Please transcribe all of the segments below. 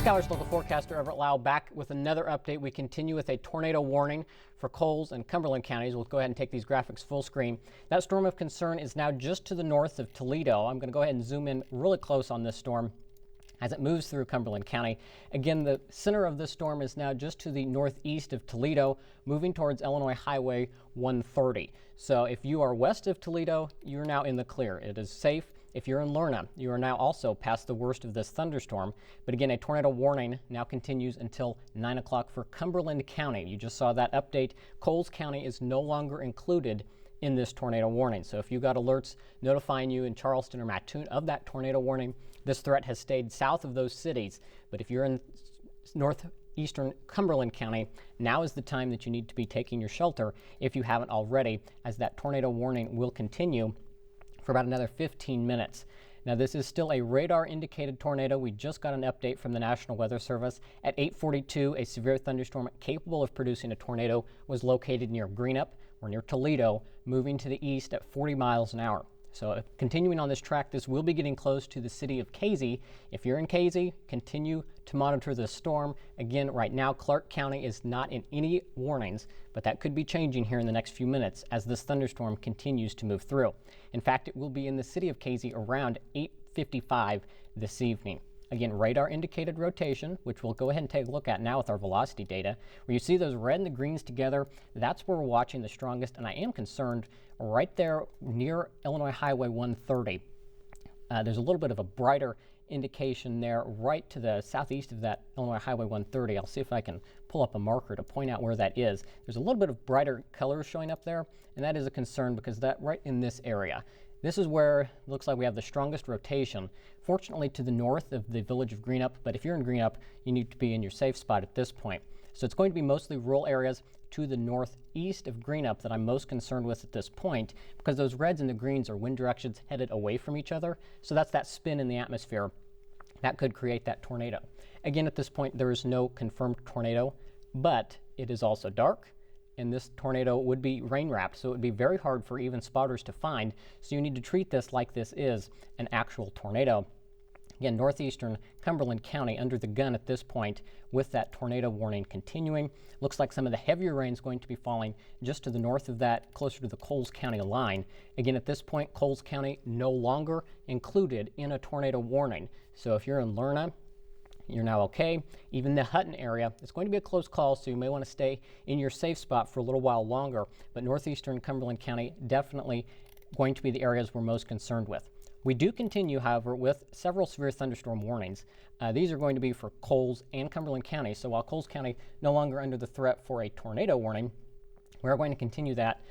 Skyler's local forecaster Everett Lau back with another update. We continue with a tornado warning for Coles and Cumberland counties. We'll go ahead and take these graphics full screen. That storm of concern is now just to the north of Toledo. I'm going to go ahead and zoom in really close on this storm as it moves through Cumberland County. Again, the center of this storm is now just to the northeast of Toledo, moving towards Illinois Highway 130. So if you are west of Toledo, you're now in the clear. It is safe. If you're in Lerna, you are now also past the worst of this thunderstorm. But again, a tornado warning now continues until 9 o'clock for Cumberland County. You just saw that update. Coles County is no longer included in this tornado warning. So if you got alerts notifying you in Charleston or Mattoon of that tornado warning, this threat has stayed south of those cities. But if you're in northeastern Cumberland County, now is the time that you need to be taking your shelter if you haven't already, as that tornado warning will continue for about another 15 minutes. Now, this is still a radar indicated tornado. We just got an update from the National Weather Service. At 8:42, a severe thunderstorm capable of producing a tornado was located near Greenup or near Toledo, moving to the east at 40 miles an hour. So continuing on this track, this will be getting close to the city of Casey. If you're in Casey, continue to monitor this storm. Again, right now, Clark County is not in any warnings, but that could be changing here in the next few minutes as this thunderstorm continues to move through. In fact, it will be in the city of Casey around 8:55 this evening. Again, radar indicated rotation, which we'll go ahead and take a look at now with our velocity data. Where you see those red and the greens together, that's where we're watching the strongest, and I am concerned right there near Illinois Highway 130. There's a little bit of a brighter indication there right to the southeast of that Illinois Highway 130. I'll see if I can pull up a marker to point out where that is. There's a little bit of brighter colors showing up there, and that is a concern because that right in this area. This is where it looks like we have the strongest rotation, fortunately to the north of the village of Greenup, but if you're in Greenup, you need to be in your safe spot at this point. So it's going to be mostly rural areas to the northeast of Greenup that I'm most concerned with at this point, because those reds and the greens are wind directions headed away from each other. So that's that spin in the atmosphere that could create that tornado. Again, at this point, there is no confirmed tornado, but it is also dark. And this tornado would be rain wrapped, so it would be very hard for even spotters to find. So you need to treat this like this is an actual tornado. Again, northeastern Cumberland County under the gun at this point with that tornado warning continuing. Looks like some of the heavier rain is going to be falling just to the north of that, closer to the Coles County line. Again, at this point, Coles County no longer included in a tornado warning. So if you're in Lerna, you're now okay. Even the Hutton area, it's going to be a close call, so you may want to stay in your safe spot for a little while longer. But northeastern Cumberland County definitely going to be the areas we're most concerned with. We do continue, however, with several severe thunderstorm warnings. These are going to be for Coles and Cumberland County. So while Coles County no longer under the threat for a tornado warning, we're going to continue that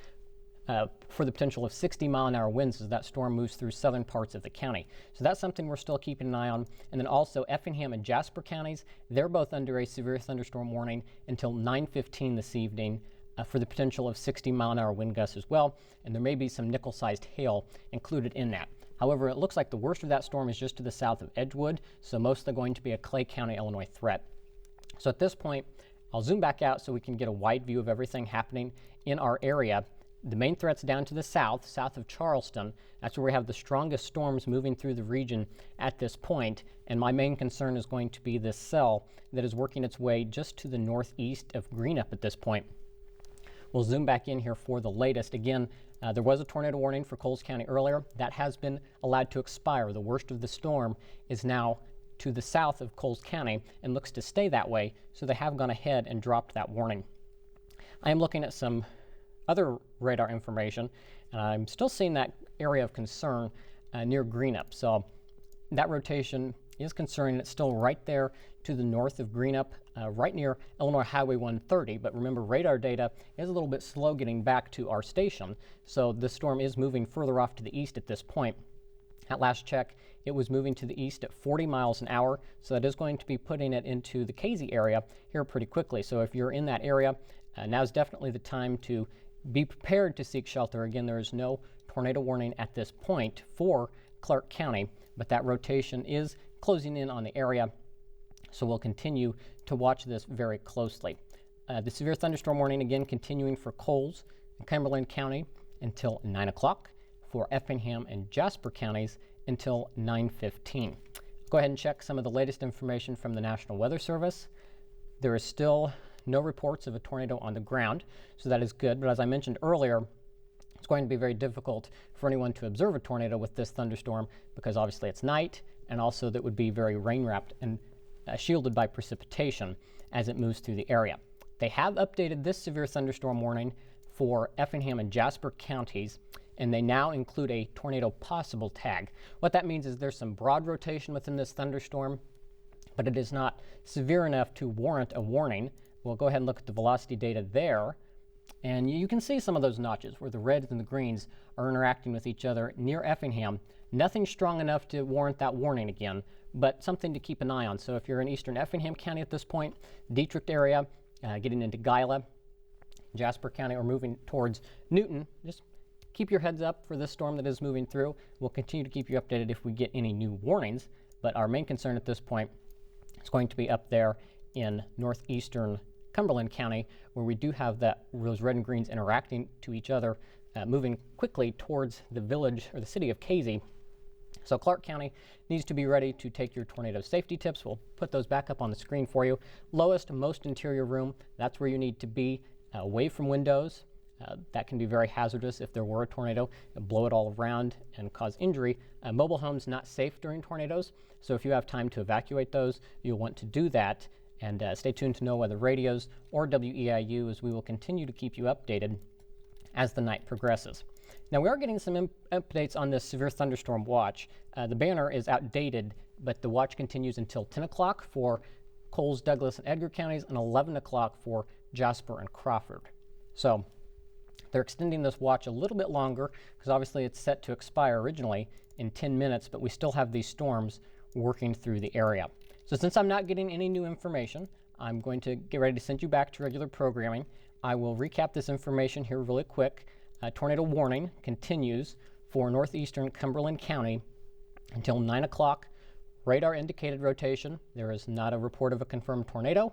for the potential of 60-mile-an-hour winds as that storm moves through southern parts of the county. So that's something we're still keeping an eye on. And then also Effingham and Jasper counties, they're both under a severe thunderstorm warning until 9:15 this evening for the potential of 60-mile-an-hour wind gusts as well. And there may be some nickel-sized hail included in that. However, it looks like the worst of that storm is just to the south of Edgewood, so mostly going to be a Clay County, Illinois threat. So at this point, I'll zoom back out so we can get a wide view of everything happening in our area. The main threat's down to the south of Charleston. That's where we have the strongest storms moving through the region at this point. And my main concern is going to be this cell that is working its way just to the northeast of Greenup at this point. We'll zoom back in here for the latest. Again, there was a tornado warning for Coles County earlier. That has been allowed to expire. The worst of the storm is now to the south of Coles County and looks to stay that way. So they have gone ahead and dropped that warning. I am looking at some other radar information, and I'm still seeing that area of concern near Greenup. So that rotation is concerning. It's still right there to the north of Greenup, right near Illinois Highway 130. But remember, radar data is a little bit slow getting back to our station. So the storm is moving further off to the east at this point. At last check, it was moving to the east at 40 miles an hour. So that is going to be putting it into the Casey area here pretty quickly. So if you're in that area, now is definitely the time to be prepared to seek shelter. Again, there is no tornado warning at this point for Clark County, but that rotation is closing in on the area. So we'll continue to watch this very closely. The severe thunderstorm warning again continuing for Coles and Cumberland County until 9 o'clock, for Effingham and Jasper counties until 9:15. Go ahead and check some of the latest information from the National Weather Service. There is still no reports of a tornado on the ground, so that is good. But as I mentioned earlier, it's going to be very difficult for anyone to observe a tornado with this thunderstorm because obviously it's night, and also that would be very rain-wrapped and shielded by precipitation as it moves through the area. They have updated this severe thunderstorm warning for Effingham and Jasper counties, and they now include a tornado possible tag. What that means is there's some broad rotation within this thunderstorm, but it is not severe enough to warrant a warning. We'll go ahead and look at the velocity data there, and you can see some of those notches where the reds and the greens are interacting with each other near Effingham. Nothing strong enough to warrant that warning again, but something to keep an eye on. So if you're in eastern Effingham County at this point, Dietrich area, getting into Gila, Jasper County, or moving towards Newton, just keep your heads up for this storm that is moving through. We'll continue to keep you updated if we get any new warnings, but our main concern at this point is going to be up there in northeastern Cumberland County, where we do have those red and greens interacting to each other, moving quickly towards the village or the city of Casey. So Clark County needs to be ready to take your tornado safety tips. We'll put those back up on the screen for you. Lowest, most interior room, that's where you need to be, away from windows. That can be very hazardous if there were a tornado, blow it all around and cause injury. Mobile homes not safe during tornadoes, so if you have time to evacuate those, you'll want to do that. And stay tuned to know whether radios or WEIU, as we will continue to keep you updated as the night progresses. Now, we are getting some updates on this severe thunderstorm watch. The banner is outdated, but the watch continues until 10 o'clock for Coles, Douglas, and Edgar counties, and 11 o'clock for Jasper and Crawford. So they're extending this watch a little bit longer because obviously it's set to expire originally in 10 minutes, but we still have these storms working through the area. So since I'm not getting any new information, I'm going to get ready to send you back to regular programming. I will recap this information here really quick. Tornado warning continues for northeastern Cumberland County until 9 o'clock. Radar indicated rotation. There is not a report of a confirmed tornado,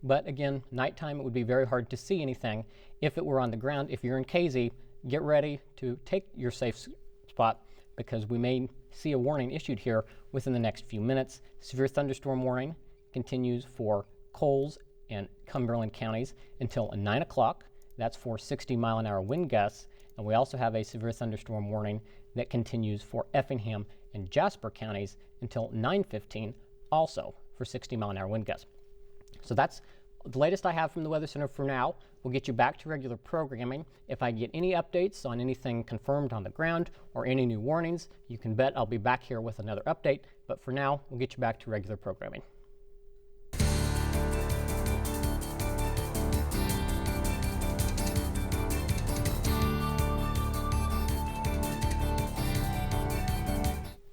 but again, nighttime, it would be very hard to see anything if it were on the ground. If you're in Casey, get ready to take your safe spot because we may see a warning issued here within the next few minutes. Severe thunderstorm warning continues for Coles and Cumberland counties until 9 o'clock. That's for 60-mile-an-hour wind gusts. And we also have a severe thunderstorm warning that continues for Effingham and Jasper counties until 9:15, also for 60-mile-an-hour wind gusts. So that's the latest I have from the Weather Center for now. We'll get you back to regular programming. If I get any updates on anything confirmed on the ground or any new warnings, you can bet I'll be back here with another update. But for now, we'll get you back to regular programming.